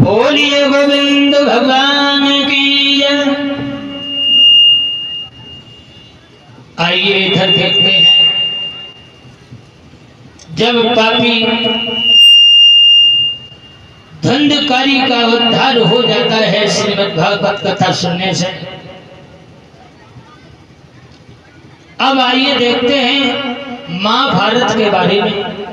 बोलिए गोविंद भगवान की जय। आइए इधर देखते हैं। जब पापी धंधकारी का उद्धार हो जाता है श्रीमद् भागवत कथा सुनने से। अब आइए देखते हैं महाभारत के बारे में।